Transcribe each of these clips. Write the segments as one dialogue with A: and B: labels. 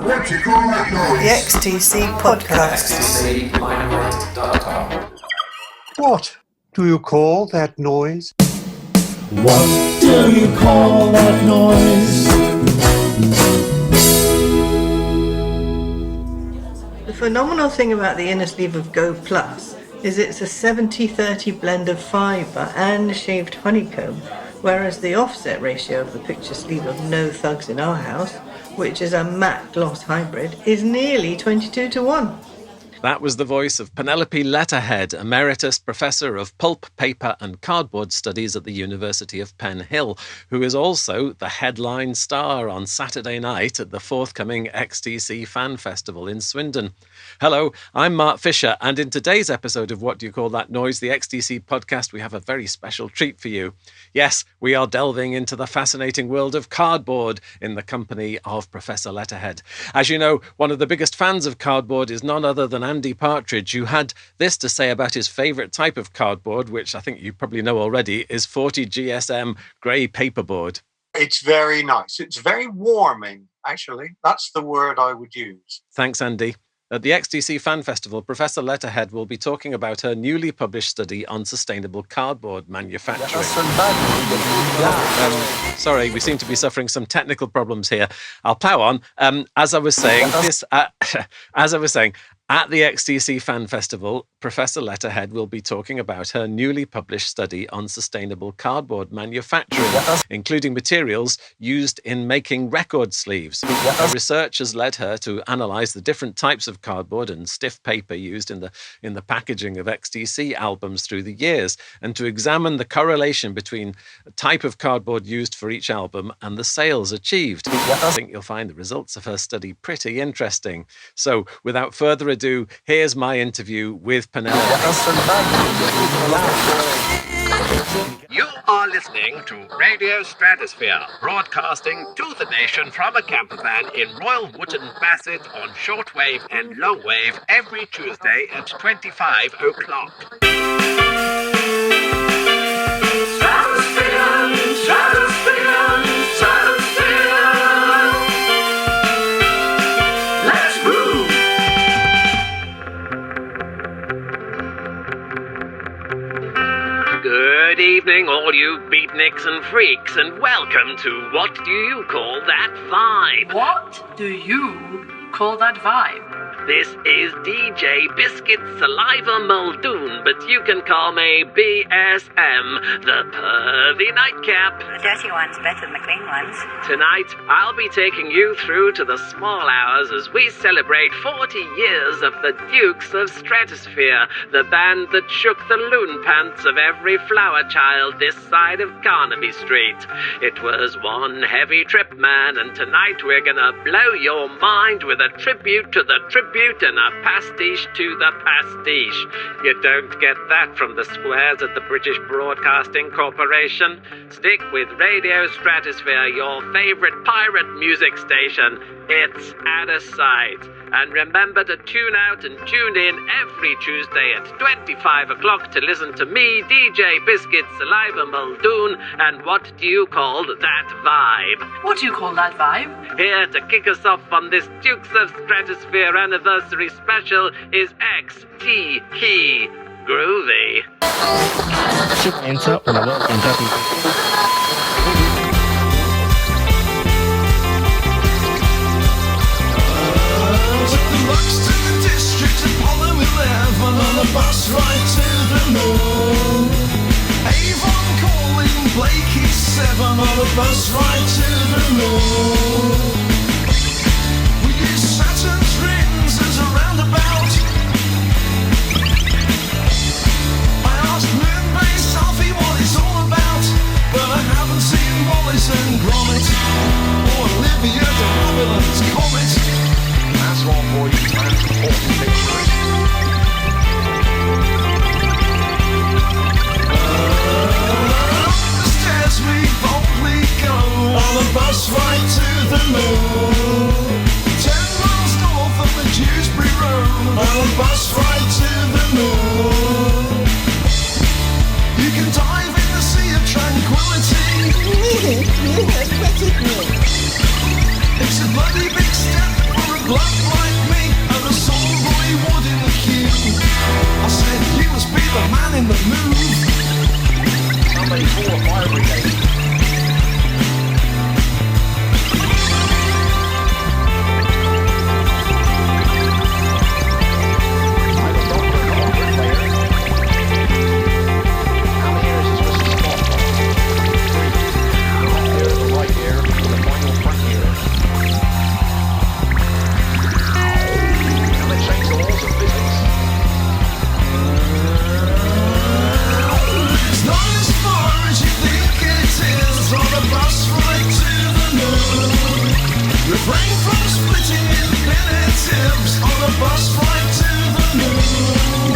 A: What do you call that noise?
B: The XTC Podcast.
C: XTCPodcast.com.
D: What do you call that noise?
E: What do you call that noise?
B: The phenomenal thing about the inner sleeve of Go Plus is it's a 70-30 blend of fibre and shaved honeycomb, whereas the offset ratio of the picture sleeve of No Thugs in Our House, which is a matte gloss hybrid, is nearly 22-1.
F: That was the voice of Penelope Letterhead, Emeritus Professor of Pulp, Paper and Cardboard Studies at the University of Penn Hill, who is also the headline star on Saturday night at the forthcoming XTC Fan Festival in Swindon. Hello, I'm Mark Fisher, and in today's episode of What Do You Call That Noise, the XTC podcast, we have a very special treat for you. Yes, we are delving into the fascinating world of cardboard in the company of Professor Letterhead. As you know, one of the biggest fans of cardboard is none other than Andy Partridge, who had this to say about his favourite type of cardboard, which I think you probably know already, is 40 GSM grey paperboard.
D: It's very nice. It's very warming, actually. That's the word I would use.
F: Thanks, Andy. At the XTC Fan Festival, Professor Letterhead will be talking about her newly published study on sustainable cardboard manufacturing. Sorry, we seem to be suffering some technical problems here. I'll plough on. As I was saying, at the XTC Fan Festival, Professor Letterhead will be talking about her newly published study on sustainable cardboard manufacturing, including materials used in making record sleeves. Her research has led her to analyse the different types of cardboard and stiff paper used in the packaging of XTC albums through the years, and to examine the correlation between the type of cardboard used for each album and the sales achieved. I think you'll find the results of her study pretty interesting. So, without further ado, here's my interview with Penelope.
G: You are listening to Radio Stratosphere, broadcasting to the nation from a camper van in Royal Wootton Bassett on shortwave and longwave every Tuesday at 25 o'clock. Stratosphere, Stratosphere, Stratosphere. Let's move. Good evening, all you beatniks and freaks, and welcome to What Do You Call That Vibe?
H: What do you call that vibe?
G: This is DJ Biscuit Saliva Muldoon, but you can call me BSM, the Pervy Nightcap.
I: The dirty one's better than the clean ones.
G: Tonight, I'll be taking you through to the small hours as we celebrate 40 years of the Dukes of Stratosphear, the band that shook the loon pants of every flower child this side of Carnaby Street. It was one heavy trip, man, and tonight we're gonna blow your mind with a tribute to the tribute and a pastiche to the pastiche. You don't get that from the squares at the British Broadcasting Corporation. Stick with Radio Stratosphere, your favourite pirate music station. It's out of sight. And remember to tune out and tune in every Tuesday at 25 o'clock to listen to me, DJ Biscuit Saliva Muldoon, and What Do You Call That Vibe?
H: What do you call that vibe?
G: Here to kick us off on this Dukes of Stratosphere anniversary special is XTC Groovy.
E: On the bus ride to the moon. Avon calling Blakey 7 on the bus ride to the moon. We use Saturn's rings as a roundabout. I asked Moonbase Alfie what it's all about, but I haven't seen Wallace and Gromit or Olivia de Havilland's Comet. That's one for you, transporting we boldly go on the bus ride to the moon. 10 miles north of the Dewsbury Road on the bus ride to the moon. You can dive in the sea of tranquility. It's a bloody big step for a black like me and a soul Roy Wood in the queue. I said, you must be the man in the move. Somebody call a fire brigade. Refrain from splitting infinitives on a bus ride to the moon.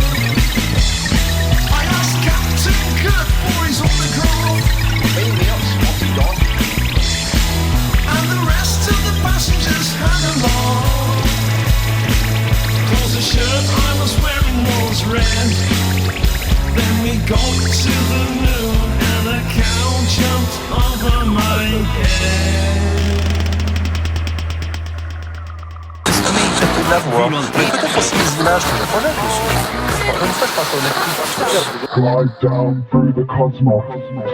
E: I asked Captain Kirk for his autograph. Beam me up, Spotty Dog. And the rest of the passengers had a laugh. Cause the shirt I was wearing was red. Then we got to the moon and a cow jumped over my head.
A: Glide down through the cosmos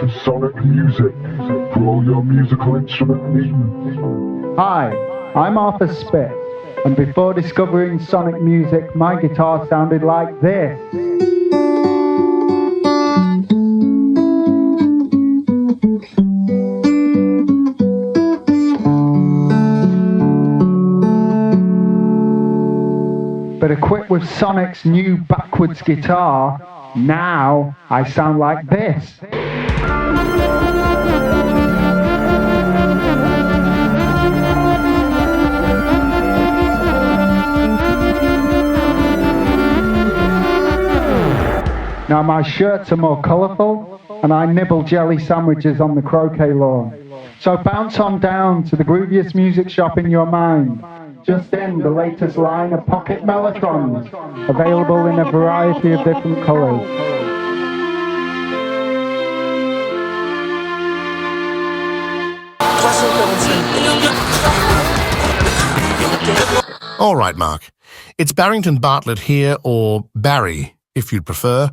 A: to sonic music for all your musical instrument needs.
J: Hi, I'm Arthur Spitz, and before discovering sonic music, my guitar sounded like this. But equipped with Sonic's new backwards guitar, now I sound like this. Now my shirts are more colourful, and I nibble jelly sandwiches on the croquet lawn. So bounce on down to the grooviest music shop in your mind. Just in the latest line of pocket mellotrons, available in a variety of different colours.
K: All right, Mark. It's Barrington Bartlett here, or Barry, if you'd prefer.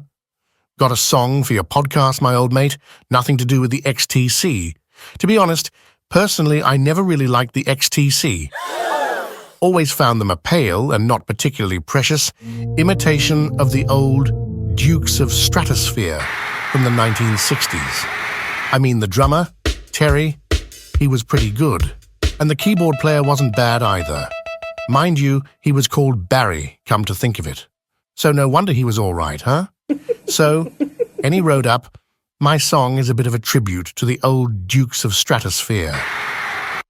K: Got a song for your podcast, my old mate? Nothing to do with the XTC. To be honest, personally, I never really liked the XTC. Always found them a pale and not particularly precious imitation of the old Dukes of Stratosphear from the 1960s. I mean, the drummer, Terry, he was pretty good. And the keyboard player wasn't bad either. Mind you, he was called Barry, come to think of it. So no wonder he was all right, huh? So, any road up, my song is a bit of a tribute to the old Dukes of Stratosphear.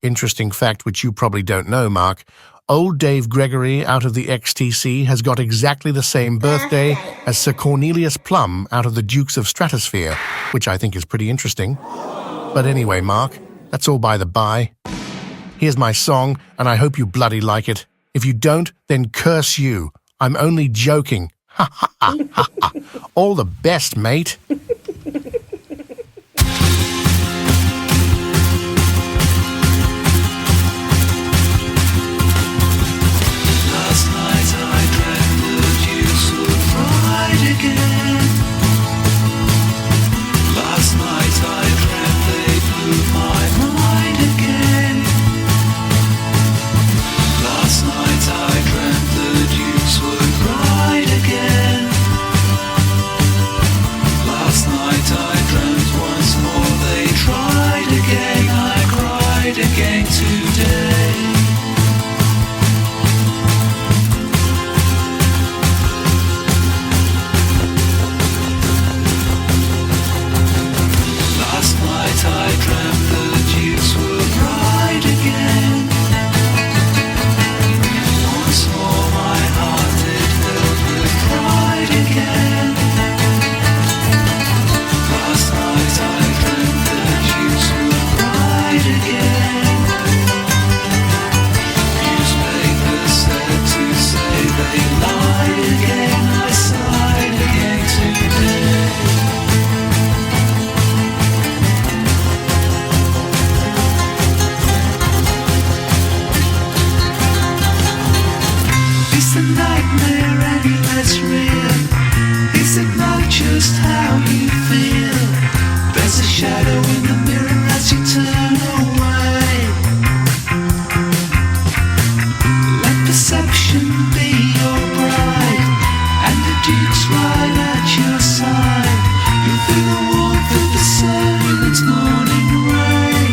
K: Interesting fact which you probably don't know, Mark. Old Dave Gregory out of the XTC has got exactly the same birthday as Sir Cornelius Plum out of the Dukes of Stratosphear, which I think is pretty interesting. But anyway, Mark, that's all by the by. Here's my song, and I hope you bloody like it. If you don't, then curse you. I'm only joking. Ha ha ha ha ha. All the best, mate.
E: it's real. Is it not just how you feel? There's a shadow in the mirror as you turn away. Let perception be your bride, and the Duke's right at your side. You feel the warmth of the sun in its morning rain.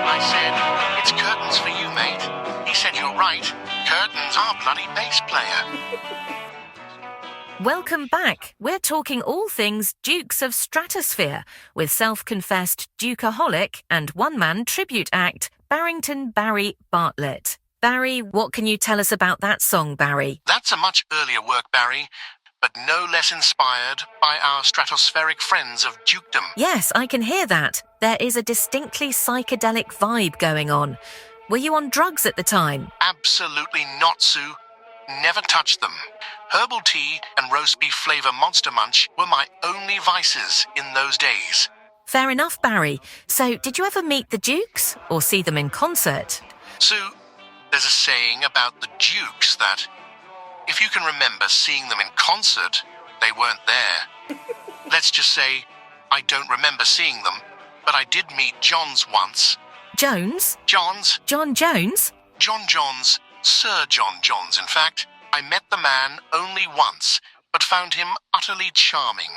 K: I said, it's curtains for you, mate. He said, you're right. Curtains are bloody bass player.
L: Welcome back. We're talking all things Dukes of Stratosphear with self-confessed Dukeaholic and one-man tribute act Barrington Barry Bartlett. Barry, what can you tell us about that song, Barry?
K: That's a much earlier work, Barry, but no less inspired by our stratospheric friends of dukedom.
L: Yes, I can hear that. There is a distinctly psychedelic vibe going on. Were you on drugs at the time?
K: Absolutely not, Sue. Never touched them. Herbal tea and roast beef flavour Monster Munch were my only vices in those days.
L: Fair enough, Barry. So, did you ever meet the Dukes or see them in concert?
K: Sue, there's a saying about the Dukes that if you can remember seeing them in concert, they weren't there. Let's just say I don't remember seeing them, but I did meet Johns once.
L: Jones?
K: Johns?
L: John Jones?
K: John Johns, Sir John Johns, in fact. I met the man only once, but found him utterly charming.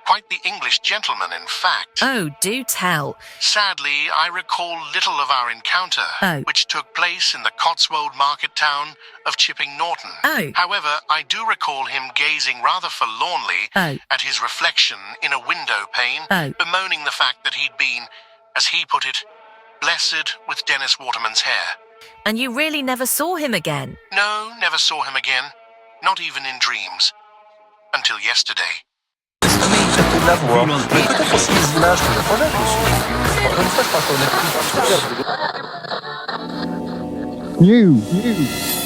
K: Quite the English gentleman, in fact.
L: Oh, do tell.
K: Sadly, I recall little of our encounter, which took place in the Cotswold market town of Chipping Norton. However, I do recall him gazing rather forlornly at his reflection in a window pane, bemoaning the fact that he'd been, as he put it, blessed with Dennis Waterman's hair.
L: And you really never saw him again?
K: No, never saw him again. Not even in dreams. Until yesterday.
J: New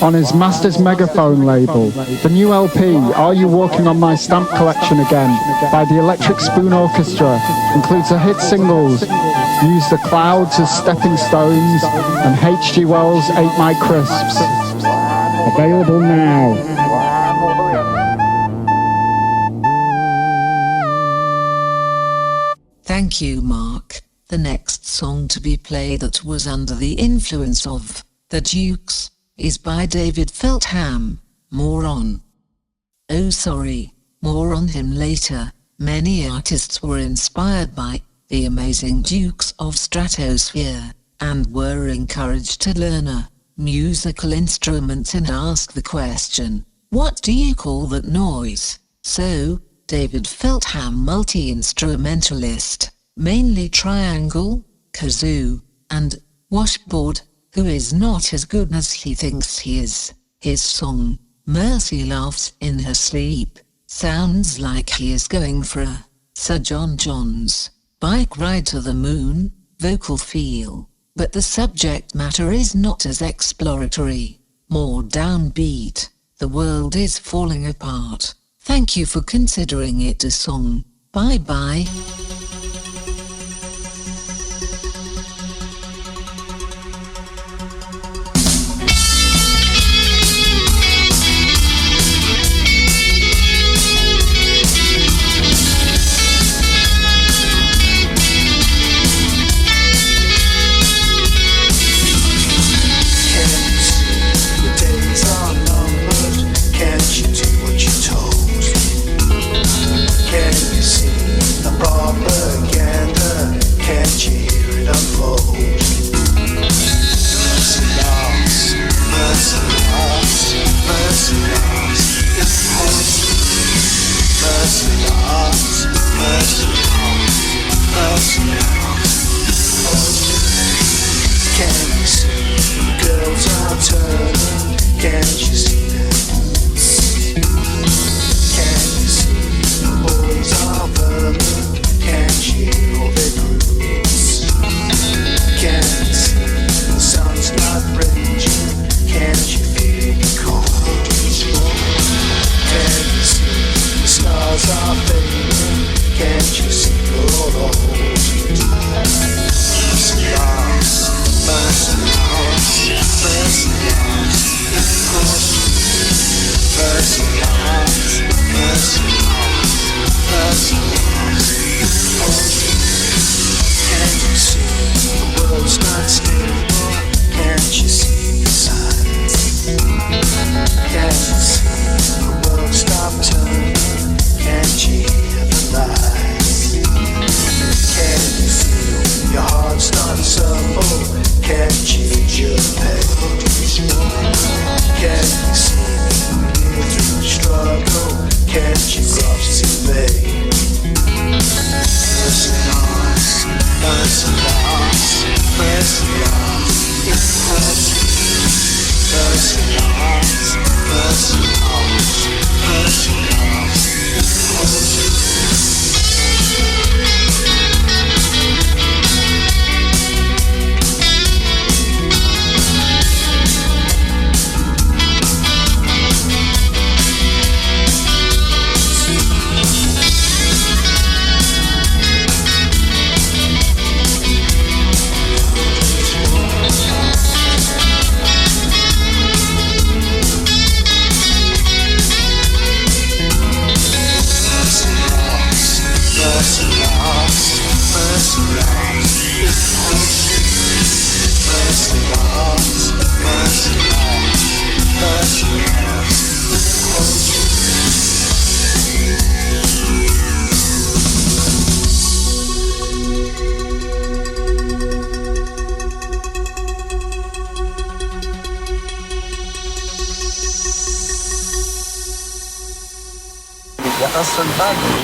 J: on his Master's Megaphone label, the new LP, Are You Walking on My Stamp Collection Again, by the Electric Spoon Orchestra, includes the hit singles Use the Clouds as Stepping Stones and H.G. Wells' 8 My Crisps. Available now.
M: Thank you, Mark. The next song to be played that was under the influence of The Dukes is by David Feltham. More on. Oh sorry, more on him later. Many artists were inspired by the amazing Dukes of Stratosphear, and were encouraged to learn a musical instrument and ask the question, what do you call that noise? So, David Feltham, multi-instrumentalist, mainly triangle, kazoo, and washboard, who is not as good as he thinks he is. His song, Mercy Laughs in Her Sleep, sounds like he is going for a Sir John John's bike ride to the moon vocal feel, but the subject matter is not as exploratory, more downbeat. The world is falling apart. Thank you for considering it a song. Bye bye.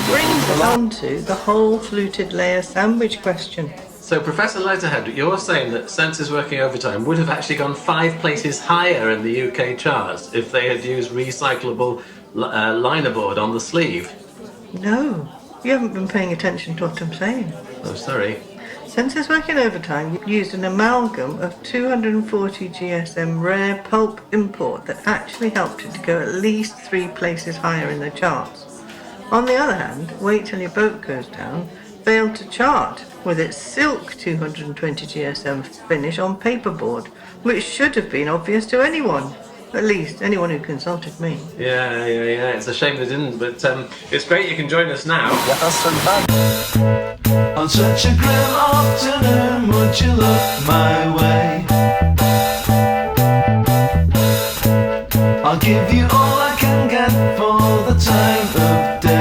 B: Brings us on to the whole fluted layer sandwich question.
F: So, Professor Letterhead, you're saying that Senses Working Overtime would have actually gone 5 places higher in the UK charts if they had used recyclable linerboard on the sleeve?
B: No, you haven't been paying attention to what I'm saying.
F: Oh, sorry.
B: Senses Working Overtime used an amalgam of 240 GSM rare pulp import that actually helped it to go at least 3 places higher in the charts. On the other hand, Wait Till Your Boat Goes Down failed to chart with its silk 220 GSM finish on paperboard, which should have been obvious to anyone. At least anyone who consulted me.
F: Yeah. It's a shame they didn't, but it's great you can join us now.
E: On such a grim afternoon, would you look my way? I'll give you all I can get for the time of day.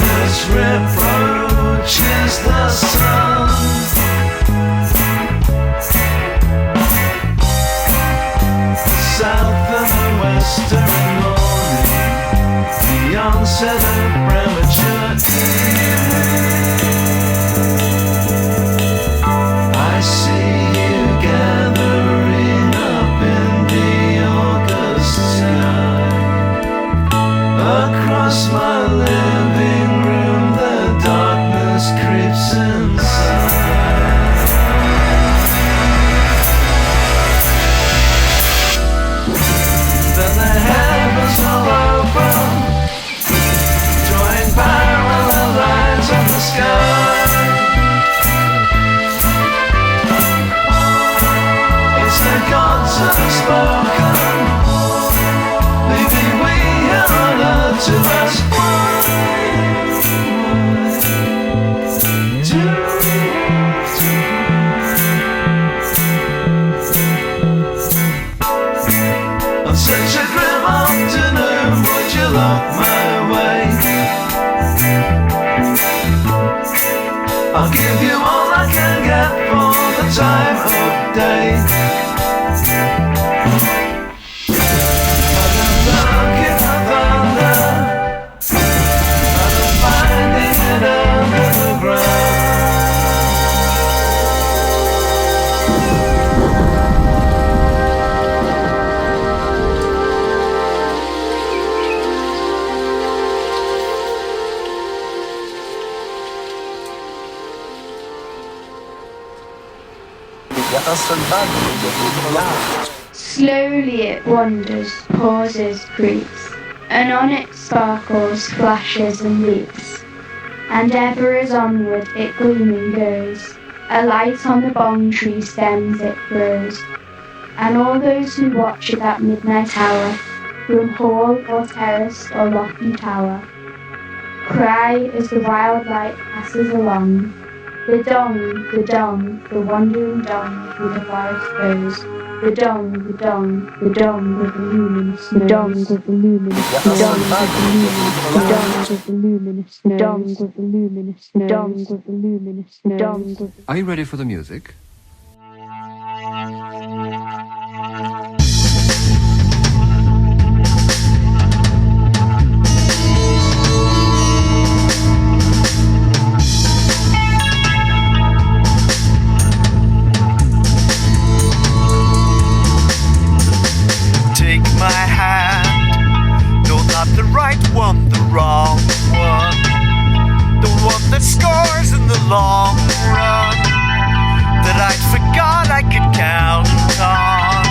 E: Darkness reproaches the sun. The south and the western morning, the onset of premature evening. I see you gathering up in the August sky. Across my living room, the darkness creeps inside. Then the heavens will open, drawing parallel lines on the sky. It's the gods that have spoken, leaving we on earth to ask on such a grim afternoon, would you look my way? I'll give you all I can get for the time of day. And I'm looking for thunder, and I'm finding it under the ground.
N: Slowly it wanders, pauses, creeps, and on it sparkles, flashes and leaps, and ever as onward it gleaming goes, a light on the bong tree stems it throws, and all those who watch it at midnight hour, from hall or terrace or lofty tower, cry as the wild light passes along, the dong, the wandering dong through the forest goes. The dong with the luminous, the dong with the luminous, the dong with the luminous, the dong with the luminous, the dong with the luminous, the dong with the luminous.
O: Are you ready for the music?
E: My hand, no, not the right one, the wrong one, the one that scores in the long run, that I'd forgot I could count on.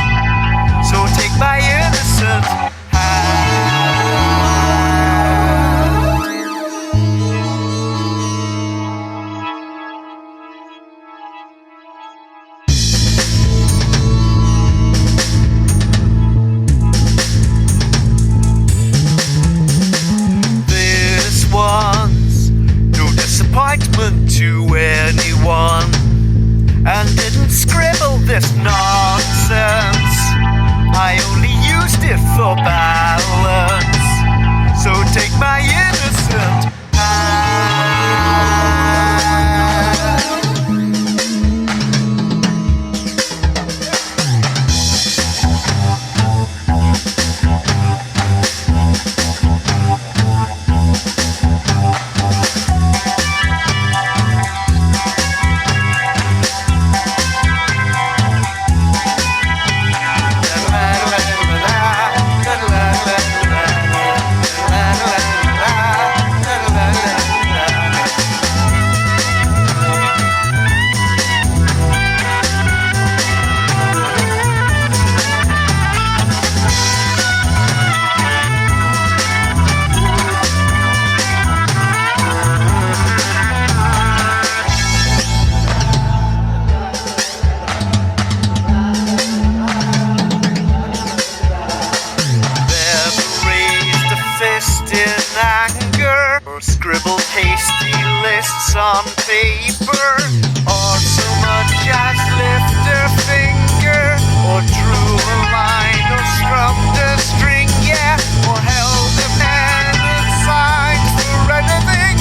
E: So take my innocent hand. Disappointment to anyone, and didn't scribble this nonsense. I only used it for balance. So take my innocent scribbled hasty lists on paper, or so much as lift a finger, or drew a line, or strummed a string, yeah, or held a pen and signed for anything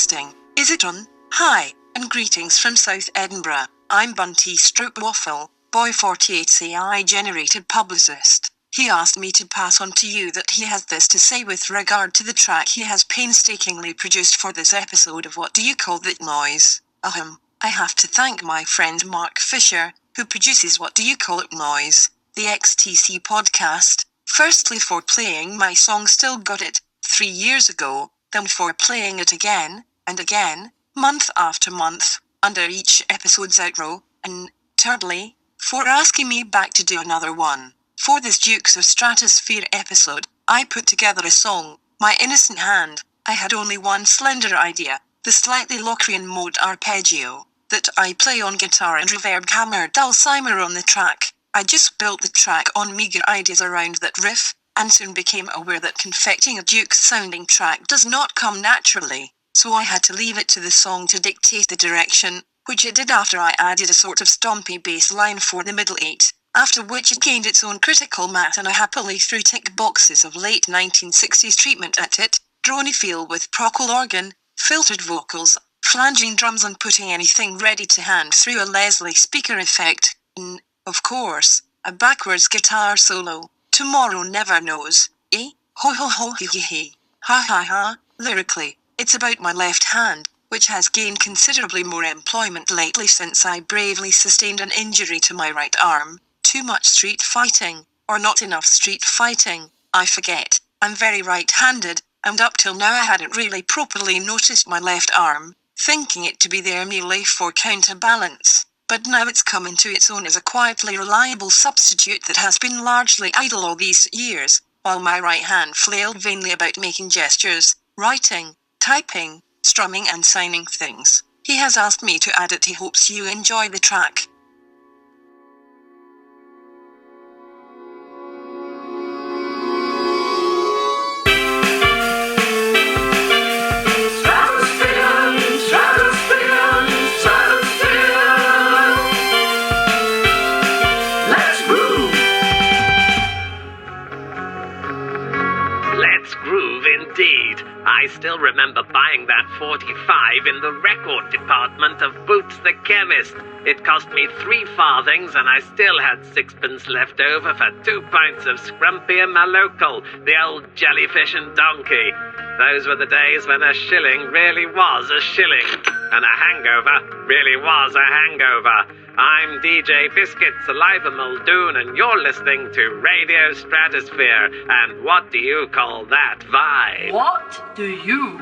O: Broadcasting. Is it on? Hi, and greetings from South Edinburgh. I'm Bunty Stroke Waffle, Boy 48CI generated publicist. He asked me to pass on to you that he has this to say with regard to the track he has painstakingly produced for this episode of What Do You Call That Noise? I have to thank my friend Mark Fisher, who produces What Do You Call It Noise, the XTC podcast, firstly for playing my song Still Got It 3 years ago, then for playing it again, and again, month after month, under each episode's outro, and thirdly, for asking me back to do another one. For this Dukes of Stratosphear episode, I put together a song, My Innocent Hand. I had only one slender idea, the slightly Locrian mode arpeggio, that I play on guitar and reverb hammer dulcimer on the track. I just built the track on meager ideas around that riff, and soon became aware that confecting a Dukes-sounding track does not come naturally, so I had to leave it to the song to dictate the direction, which it did after I added a sort of stompy bass line for the middle eight, after which it gained its own critical mass and I happily threw tick boxes of late 1960s treatment at it, drony feel with procol organ, filtered vocals, flanging drums and putting anything ready to hand through a Leslie speaker effect, and, of course, a backwards guitar solo. Tomorrow never knows, eh? Ho ho ho he he he. Ha ha ha. Lyrically, it's about my left hand, which has gained considerably more employment lately since I bravely sustained an injury to my right arm. Too much street fighting, or not enough street fighting, I forget. I'm very right-handed, and up till now I hadn't really properly noticed my left arm, thinking it to be there merely for counterbalance. But now it's come into its own as a quietly reliable substitute that has been largely idle all these years, while my right hand flailed vainly about making gestures, writing, typing, strumming and signing things. He has asked me to add it. He hopes you enjoy the track.
G: Indeed, I still remember buying that 45 in the record department of Boots the Chemist. It cost me 3 farthings and I still had 6pence left over for 2 pints of Scrumpy and my local, the old jellyfish and donkey. Those were the days when a shilling really was a shilling, and a hangover really was a hangover. I'm DJ Biscuit Saliva Muldoon, and you're listening to Radio Stratosphere. And what do you call that vibe?
H: What do you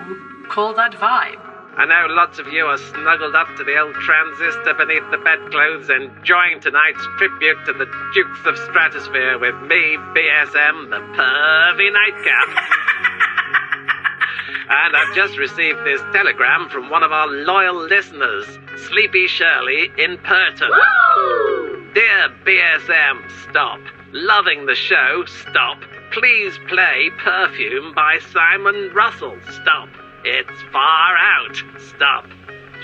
H: call that vibe?
G: I know lots of you are snuggled up to the old transistor beneath the bedclothes, enjoying tonight's tribute to the Dukes of Stratosphere with me, BSM, the pervy nightcap. And I've just received this telegram from one of our loyal listeners, Sleepy Shirley in Purton. Woo! Dear BSM, stop. Loving the show, stop. Please play Perfume by Simon Russell, stop. It's far out, stop.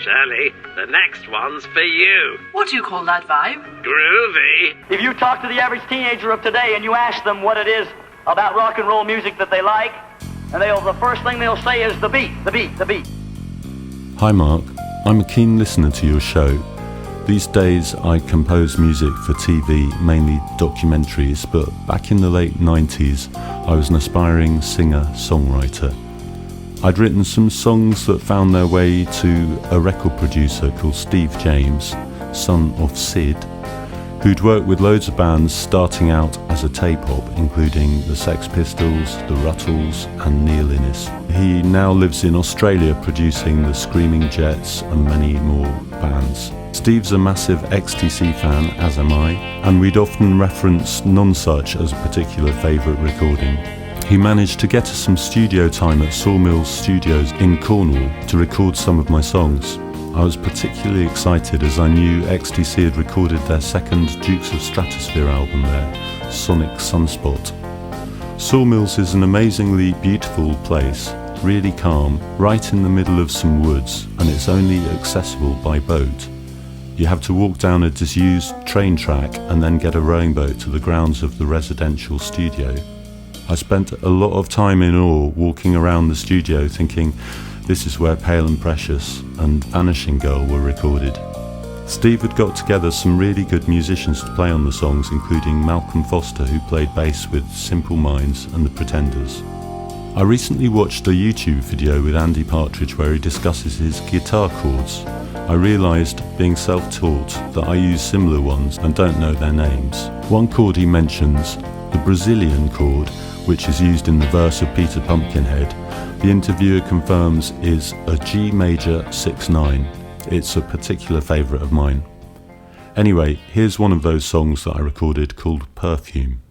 G: Shirley, the next one's for you.
H: What do you call that vibe?
G: Groovy.
P: If you talk to the average teenager of today and you ask them what it is about rock and roll music that they like, and the first thing they'll say is the beat, the beat, the beat.
Q: Hi Mark, I'm a keen listener to your show. These days I compose music for TV, mainly documentaries, but back in the late 90s I was an aspiring singer-songwriter. I'd written some songs that found their way to a record producer called Steve James, son of Sid, who'd worked with loads of bands starting out as a tape-op, including the Sex Pistols, the Ruttles and Neil Innes. He now lives in Australia producing the Screaming Jets and many more bands. Steve's a massive XTC fan, as am I, and we'd often reference Nonsuch as a particular favourite recording. He managed to get us some studio time at Sawmill Studios in Cornwall to record some of my songs. I was particularly excited as I knew XTC had recorded their second Dukes of Stratosphear album there, Sonic Sunspot. Sawmills is an amazingly beautiful place, really calm, right in the middle of some woods, and it's only accessible by boat. You have to walk down a disused train track and then get a rowing boat to the grounds of the residential studio. I spent a lot of time in awe walking around the studio thinking, This is where Pale and Precious and Vanishing Girl were recorded. Steve had got together some really good musicians to play on the songs, including Malcolm Foster, who played bass with Simple Minds and The Pretenders. I recently watched a YouTube video with Andy Partridge where he discusses his guitar chords. I realised, being self-taught, that I use similar ones and don't know their names. One chord he mentions, the Brazilian chord, which is used in the verse of Peter Pumpkinhead, the interviewer confirms is a G major 6/9. It's a particular favourite of mine. Anyway, here's one of those songs that I recorded called Perfume.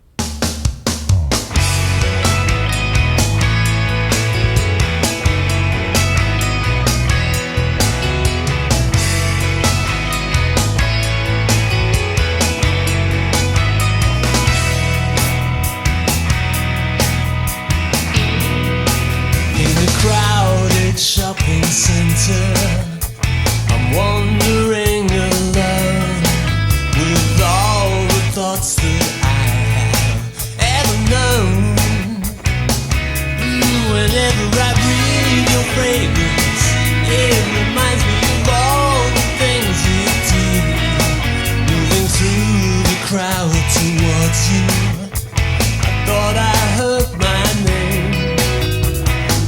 E: Shopping center, I'm wandering alone with all the thoughts that I have ever known. Whenever I breathe your fragrance, it reminds me of all the things you do. Moving through the crowd towards you, I thought I heard my name.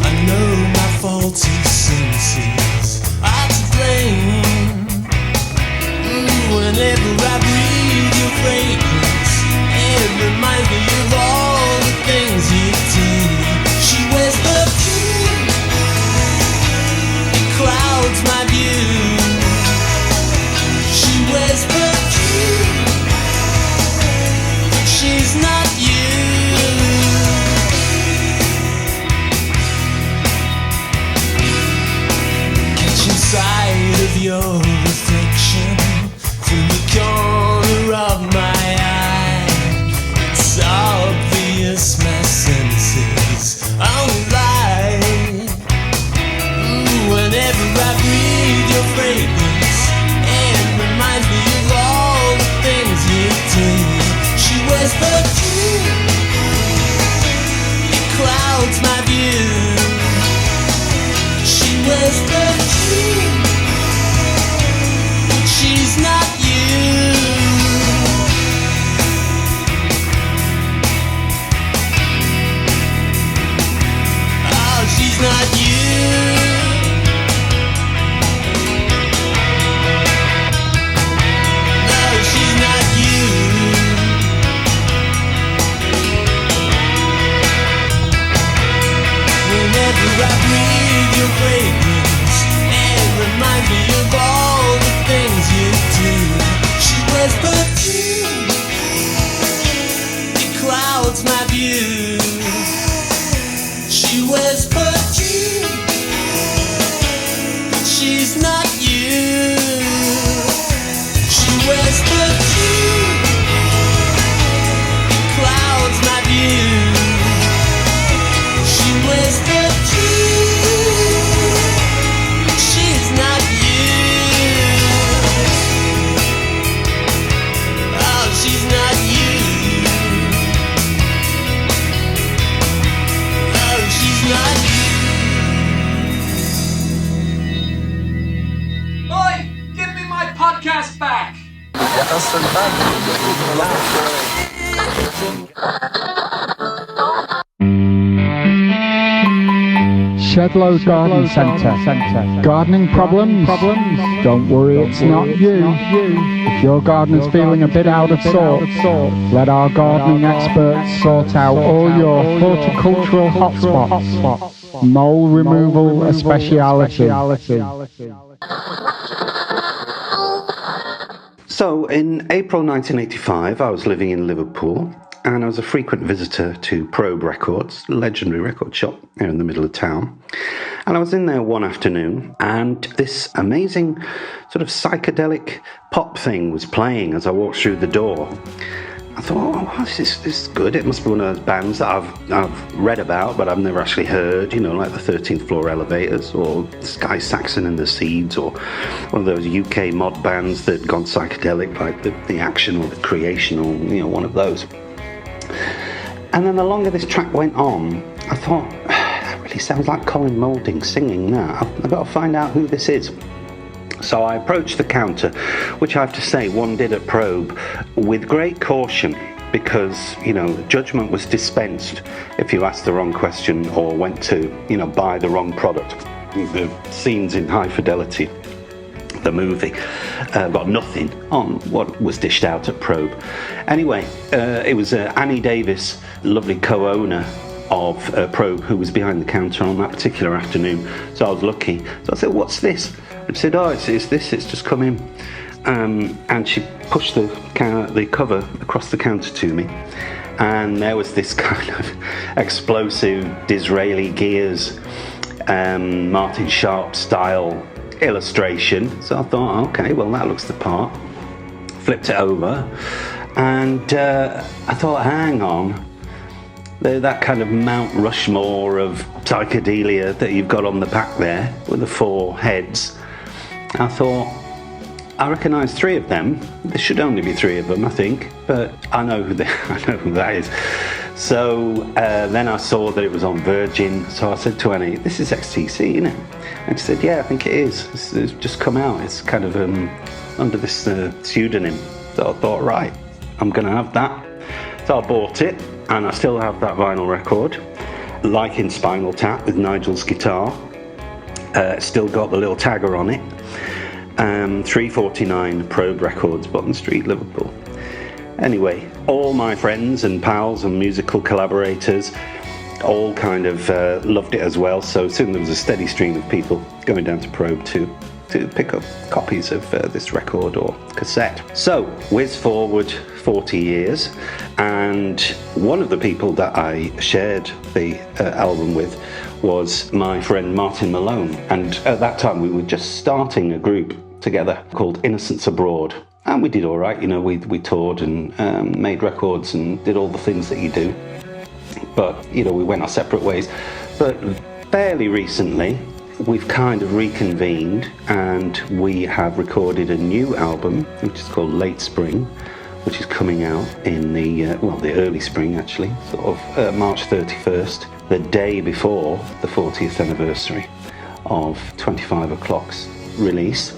E: I know my faulty senses are to blame. Whenever I breathe your fragrance, it reminds me of all the things you do. She wears perfume, it clouds my view. She wears perfume, but she's not you. Sight of your reflection through the corner of my eye. It's obvious my senses only lie. Whenever I breathe your fragrance, it reminds me of all the things you do. She wears perfume, it clouds my view. She wears perfume, but she's not you. Oh, she's not you. No, she's not you. Whenever I breathe your fragrance, it reminds me of all the things you do. She wears perfume, it clouds my view. She wears perfume, but she's not you. She wears perfume, it clouds my view. She wears perfume, she's not you. Oh, she's not you. Oh, she's not you.
C: Oi! Give me my podcast back!
J: Shedlow Garden Centre. Gardening problems? Don't worry, it's not you. If your gardener's feeling a bit out of sorts, let our gardening experts sort out all your horticultural hotspots. Mole removal a speciality.
R: So, in April 1985, I was living in Liverpool, and I was a frequent visitor to Probe Records, legendary record shop here in the middle of town. And I was in there one afternoon, and this amazing sort of psychedelic pop thing was playing as I walked through the door. I thought, oh, this is good. It must be one of those bands that I've read about, but I've never actually heard, you know, like the 13th Floor Elevators, or Sky Saxon and the Seeds, or one of those UK mod bands that gone psychedelic, like the Action or the Creation, or, you know, one of those. And then the longer this track went on, I thought, that really sounds like Colin Moulding singing that. I've got to find out who this is. So I approached the counter, which I have to say one did at Probe, with great caution, because, you know, judgment was dispensed if you asked the wrong question or went to, you know, buy the wrong product. The scenes in High Fidelity, the movie, got nothing on what was dished out at Probe. Anyway, it was Annie Davis, lovely co-owner of Probe, who was behind the counter on that particular afternoon. So I was lucky. So I said, "What's this?" And she said, "Oh, it's this. It's just come in." And she pushed the cover across the counter to me, and there was this kind of explosive Disraeli Gears, Martin Sharp style illustration. So I thought, okay, well, that looks the part. Flipped it over, and I thought, hang on, that kind of Mount Rushmore of psychedelia that you've got on the back there with the 4 heads. I thought, I recognise 3 of them. There should only be 3 of them, I think, but I know who that is. So then I saw that it was on Virgin, so I said to Annie, "This is XTC, isn't it?" And she said, "Yeah, I think it is. It's just come out. It's kind of under this pseudonym." So I thought, right, I'm going to have that. So I bought it, and I still have that vinyl record, like in Spinal Tap with Nigel's guitar. Still got the little tagger on it. 349 Probe Records, Button Street, Liverpool. Anyway, all my friends and pals and musical collaborators all kind of loved it as well, so soon there was a steady stream of people going down to Probe to pick up copies of this record or cassette. So, whiz forward 40 years, and one of the people that I shared the album with was my friend Martin Malone, and at that time we were just starting a group together called Innocents Abroad, and we did all right. You know, we toured and made records and did all the things that you do, but you know, we went our separate ways. But fairly recently we've kind of reconvened, and we have recorded a new album which is called Late Spring, which is coming out in the early spring, actually, sort of March 31st, the day before the 40th anniversary of 25 O'Clock's release.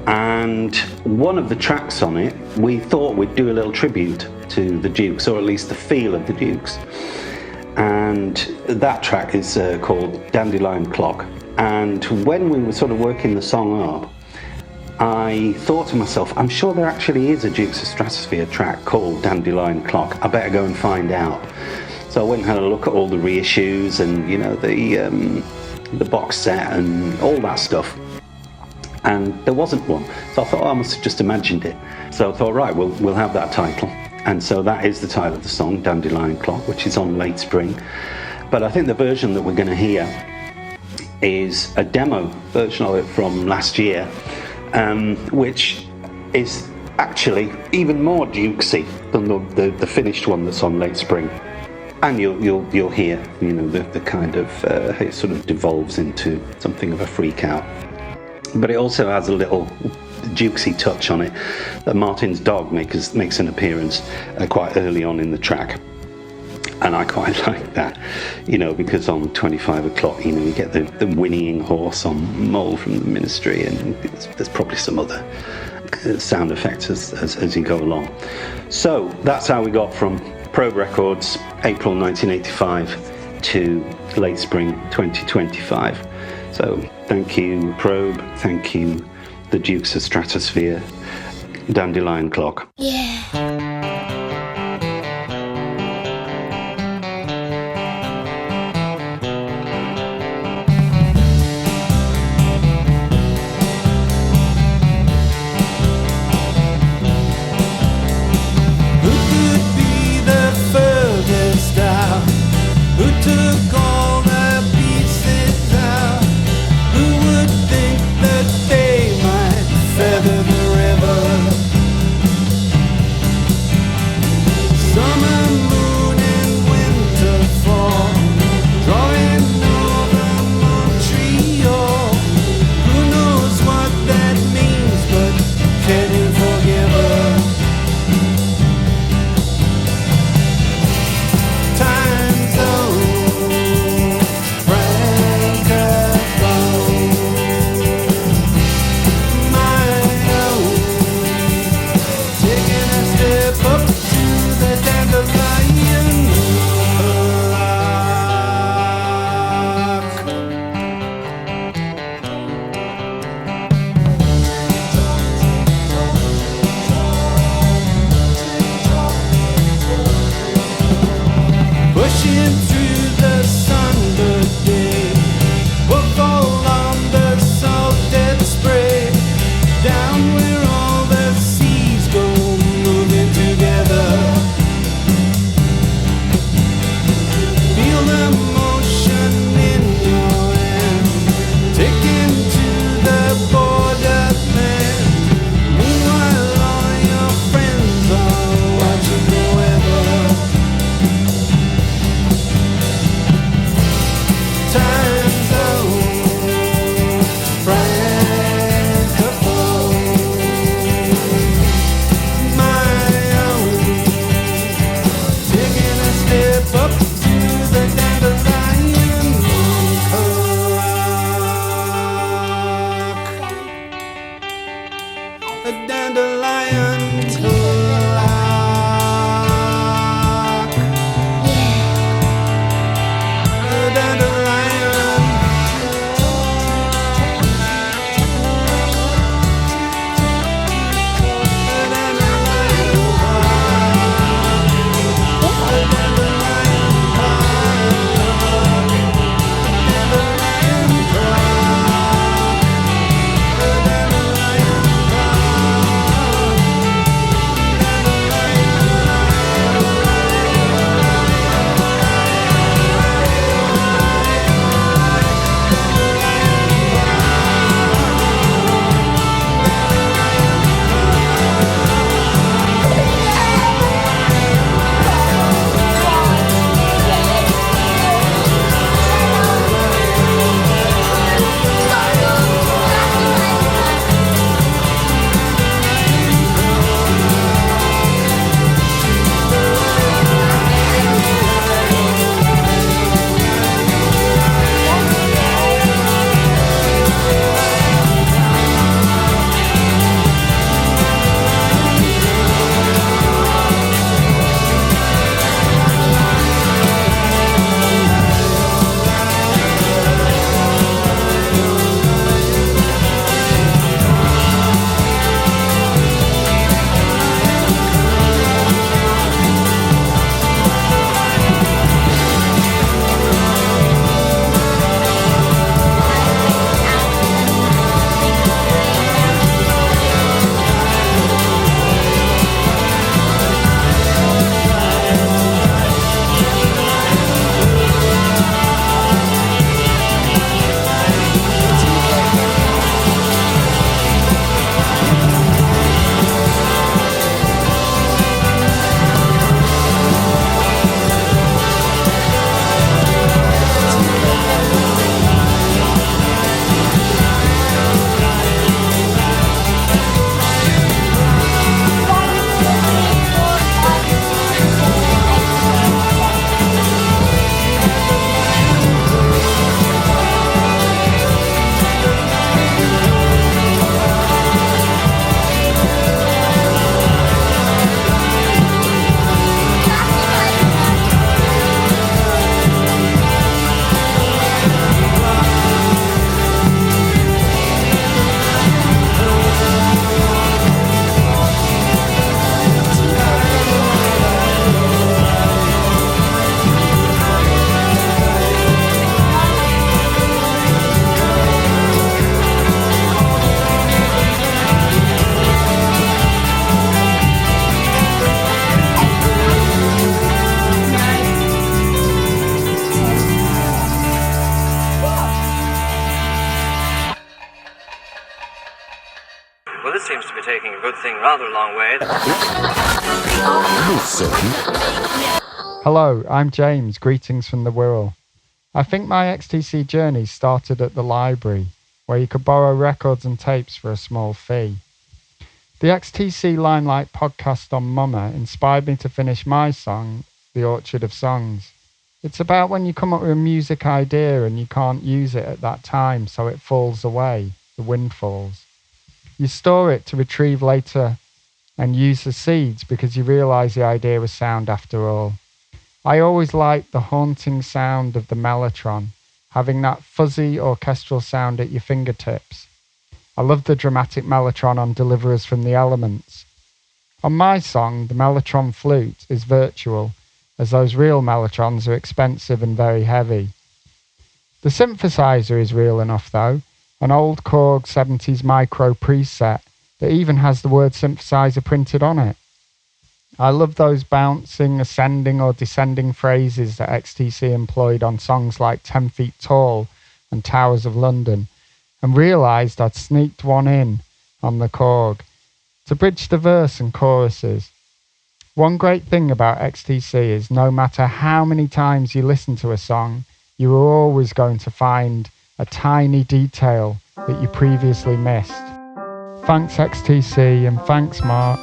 R: And one of the tracks on it, we thought we'd do a little tribute to the Dukes, or at least the feel of the Dukes. And that track is called Dandelion Clock. And when we were sort of working the song up, I thought to myself, I'm sure there actually is a Dukes of Stratosphear track called Dandelion Clock. I better go and find out. So I went and had a look at all the reissues and, you know, the box set and all that stuff. And there wasn't one. So I thought, I must have just imagined it. So I thought, right, we'll have that title. And so that is the title of the song, Dandelion Clock, which is on Late Spring. But I think the version that we're going to hear is a demo version of it from last year, which is actually even more Dukesy than the finished one that's on Late Spring. And you'll hear, you know, the kind of it sort of devolves into something of a freak out. But it also has a little Dukesy touch on it. That Martin's dog makes an appearance quite early on in the track. And I quite like that, you know, because on 25 O'Clock, you know, you get the whinnying horse on Mole from the Ministry, and there's probably some other sound effects as you go along. So that's how we got from Probe Records, April 1985 to Late Spring 2025. So thank you, Probe. Thank you, the Dukes of Stratosphear. Dandelion Clock.
S: Yeah. seems to be taking a good thing rather a long way.
J: Hello, I'm James. Greetings from the Wirral. I think my XTC journey started at the library, where you could borrow records and tapes for a small fee. The XTC Limelight podcast on Mumma inspired me to finish my song, The Orchard of Songs. It's about when you come up with a music idea and you can't use it at that time, so it falls away, the wind falls. You store it to retrieve later and use the seeds because you realise the idea was sound after all. I always liked the haunting sound of the mellotron, having that fuzzy orchestral sound at your fingertips. I love the dramatic mellotron on Deliverers from the Elements. On my song, the mellotron flute is virtual, as those real mellotrons are expensive and very heavy. The synthesizer is real enough though, an old Korg 70s micro preset that even has the word synthesizer printed on it. I love those bouncing, ascending or descending phrases that XTC employed on songs like 10 Feet Tall and Towers of London, and realised I'd sneaked one in on the Korg to bridge the verse and choruses. One great thing about XTC is no matter how many times you listen to a song, you are always going to find a tiny detail that you previously missed. Thanks XTC and thanks Mark.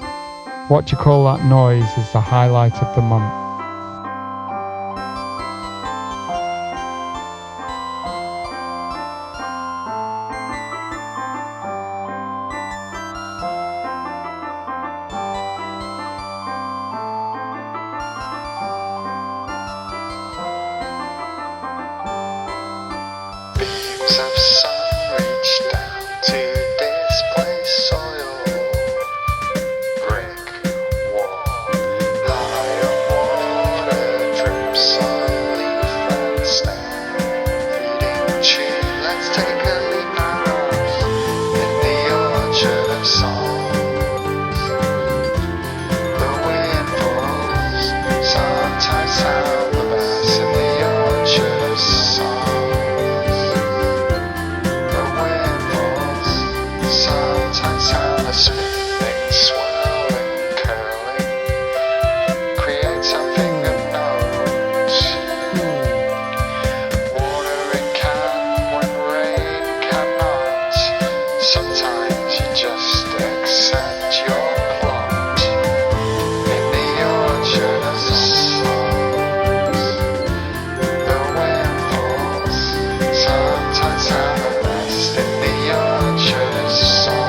J: What You Call That Noise is the highlight of the month.
E: Beams of sun reach down to displace soil, brick wall, higher water drips on leaf and stem, feeding tune. Let's take a leap now in the orchard of songs. The wind falls, sometimes sound the bass in the orchard of songs. Sometimes how the smoothing, swirling, curling creates something of note. Watering can when rain cannot. Sometimes you just accept your plot in the orchard of songs. The wind falls. Sometimes how the best in the orchard of songs.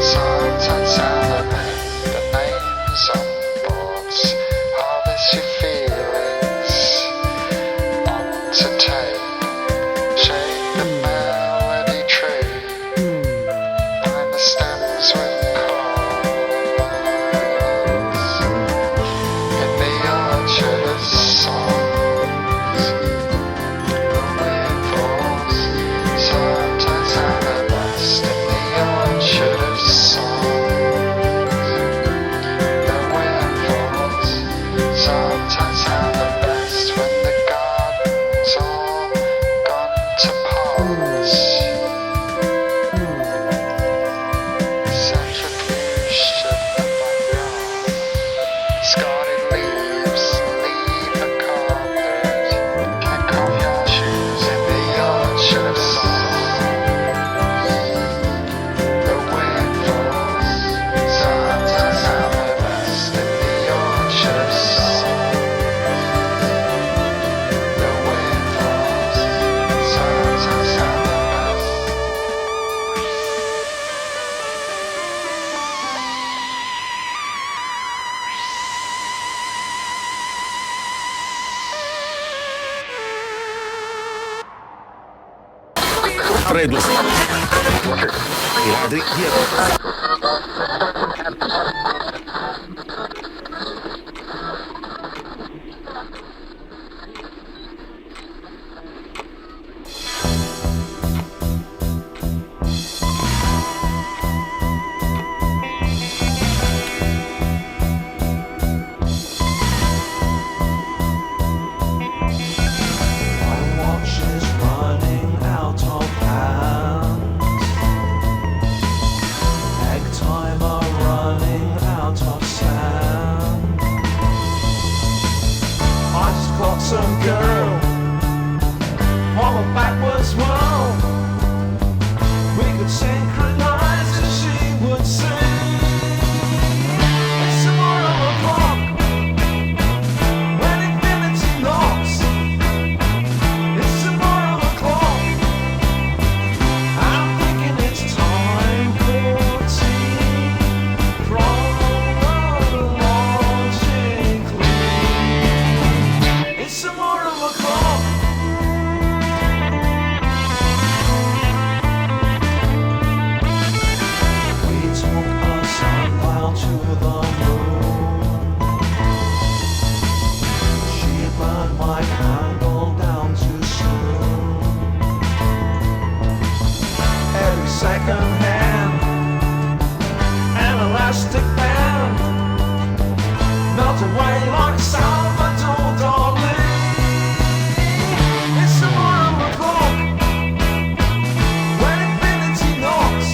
E: Sometimes the names on boards harvest your feelings on to tape, shake the melody tree, bind the stems with chords in the orchard of songs. The wind falls, sometimes the best in the orchard of songs. Sometimes have the best when the garden's all gone to pause. Centrifuge to the backyard. Discarded leaves leave a carpet. Kick off your shoes in the orchard of songs. The wind falls. Sometimes have the best in the orchard of songs.
T: Fredus. I ladri dietro.
E: My watch is running out of hand. handsome girl from a backwards world. We could synchronize as she would sing. It's tomorrow o'clock when infinity knocks. It's tomorrow o'clock. I'm thinking it's time for tea. Chronologically, it's tomorrow o'clock. We took a sundial to the moon. She burned my candle down too soon. Every second hand, an elastic band, melt away like Salvador Dali. It's tomorrow o'clock when infinity knocks.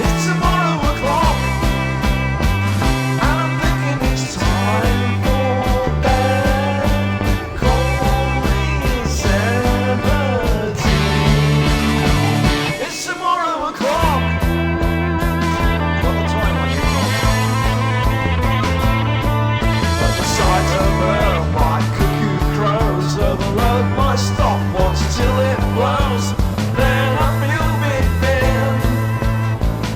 E: It's tomorrow o'clock, and I'm thinking it's time for bed. Call me 17. It's tomorrow o'clock. By the time I get home, at the sight of her, my cuckoo crows overload my stopwatch till it blows. Then I feel big Ben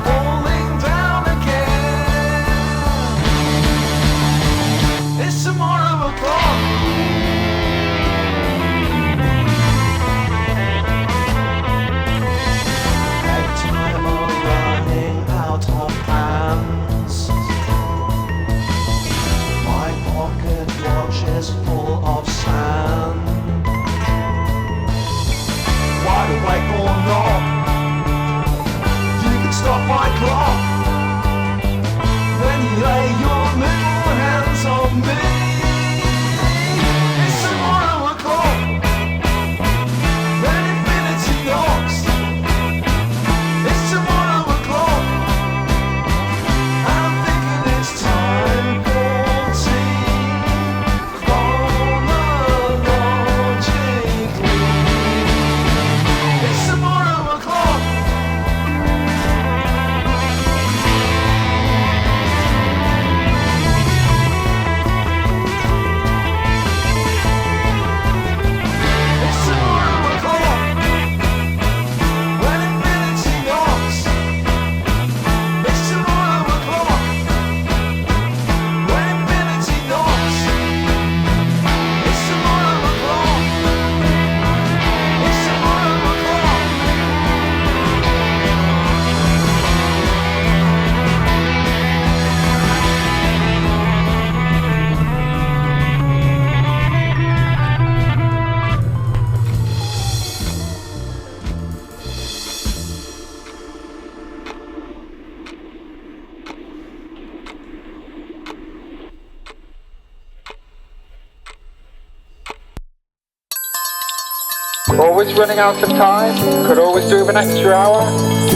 E: falling down again. It's tomorrow o'clock. At time of running out of hands, my pocket watch is full of sand. Wide awake or not, you can stop my clock when you lay your little hands on me. It's tomorrow o'clock when infinity knocks. It's tomorrow o'clock. I'm thinking it's time for tea. Chronologically, it's tomorrow o'clock. It's tomorrow o'clock when infinity knocks. It's tomorrow o'clock when infinity knocks. It's tomorrow o'clock. It's tomorrow o'clock.
J: Always running out of time? Could always do with an extra hour?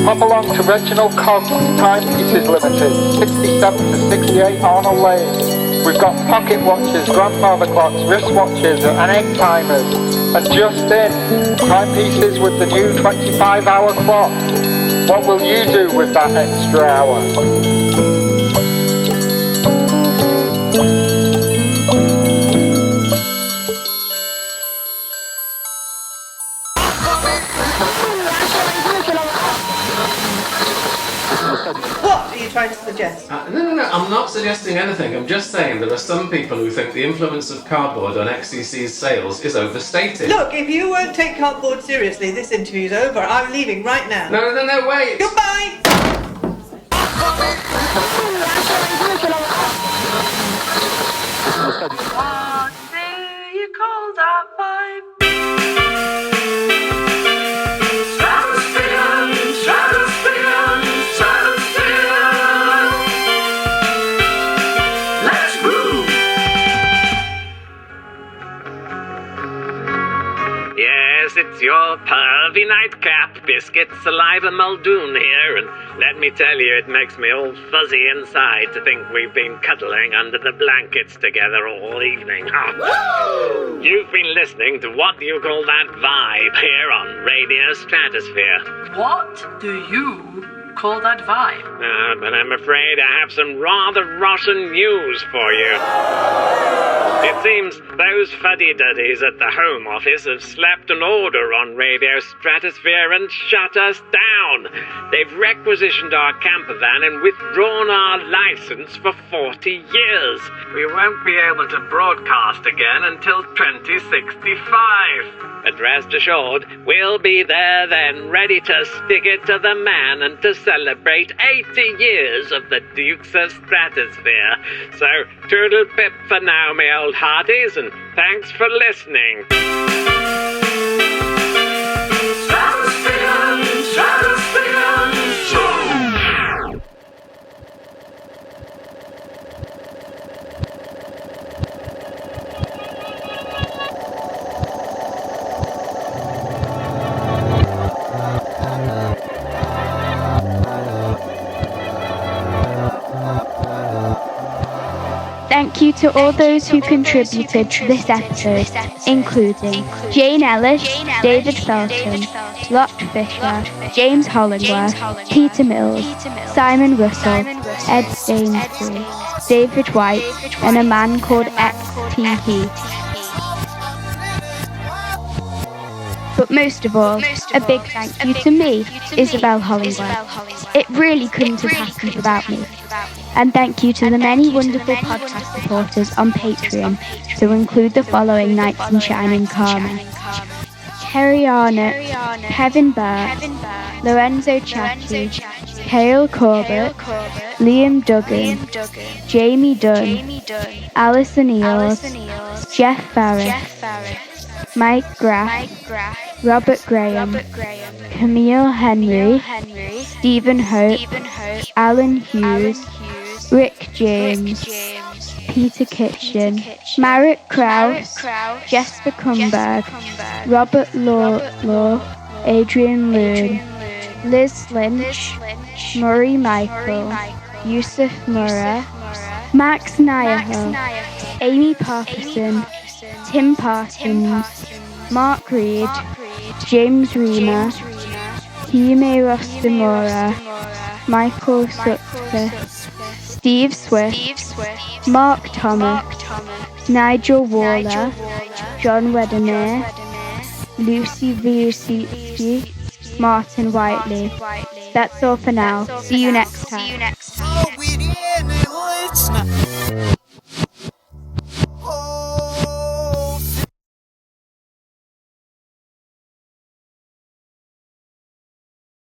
J: Hop along to Reginald Cogg's Timepieces Limited, 67 to 68 Arnold Lane. We've got pocket watches, grandfather clocks, wristwatches and egg timers. And just in, timepieces with the new 25-hour clock. What will you do with that extra hour?
B: What are you trying to suggest?
F: No, I'm not suggesting anything. I'm just saying there are some people who think the influence of cardboard on XTC's sales is overstated.
B: Look, if you won't take cardboard seriously, this interview's over. I'm leaving right now.
F: No, wait!
B: Goodbye!
H: What do you call that vibe? Let's move!
G: Yes, it's it's your pervy nightcap, biscuit saliva Muldoon here, and let me tell you, it makes me all fuzzy inside to think we've been cuddling under the blankets together all evening. You've been listening to What Do You Call That Vibe here on Radio Stratosphere.
H: What do you call that vibe?
G: But I'm afraid I have some rather rotten news for you. It seems those fuddy-duddies at the Home Office have slapped an order on Radio Stratosphere and shut us down. They've requisitioned our camper van and withdrawn our license for 40 years. We won't be able to broadcast again until 2065. But rest assured, we'll be there then, ready to stick it to the man and to celebrate 80 years of the Dukes of Stratosphere. So, toodle pip for now, me old hearties, and thanks for listening.
N: Thank you to all those who contributed to this episode, including Jane Ellis, David Felton, Lot Fisher, James Hollingworth, Peter Mills, Simon Russell, Ed Stainsbury, David White, and a man called XTC. But most of all, a big thank you to me, Isabel Hollingworth. It really couldn't have happened without me. And thank you to the many wonderful podcast supporters on Patreon, to include the following Knights in Shining Karma: Kerry Arnott, Kevin Burke, Lorenzo Chatty, Cale Corbett, Liam Duggan, Jamie Dunn, Alison Eels, Jeff Farris, Mike Graff, Robert Graham, Camille Henry, Stephen Hope, Alan Hughes, Rick James, Peter Kitchen, Marek Kraus, Jesper Kumberg, Robert Law, Adrian Loon, Liz Lynch, Murray Michael, Yusuf Murrah, Max Nyaho, Amy Parkinson, Tim Parsons, Mark Reed, James Reamer, Hime Rostamora, Michael Sutcliffe, Steve Swift, Mark Thomas, Nigel Waller, John Weddermere, Lucy Viusitsky, Martin Whiteley. That's all for now. See you next time.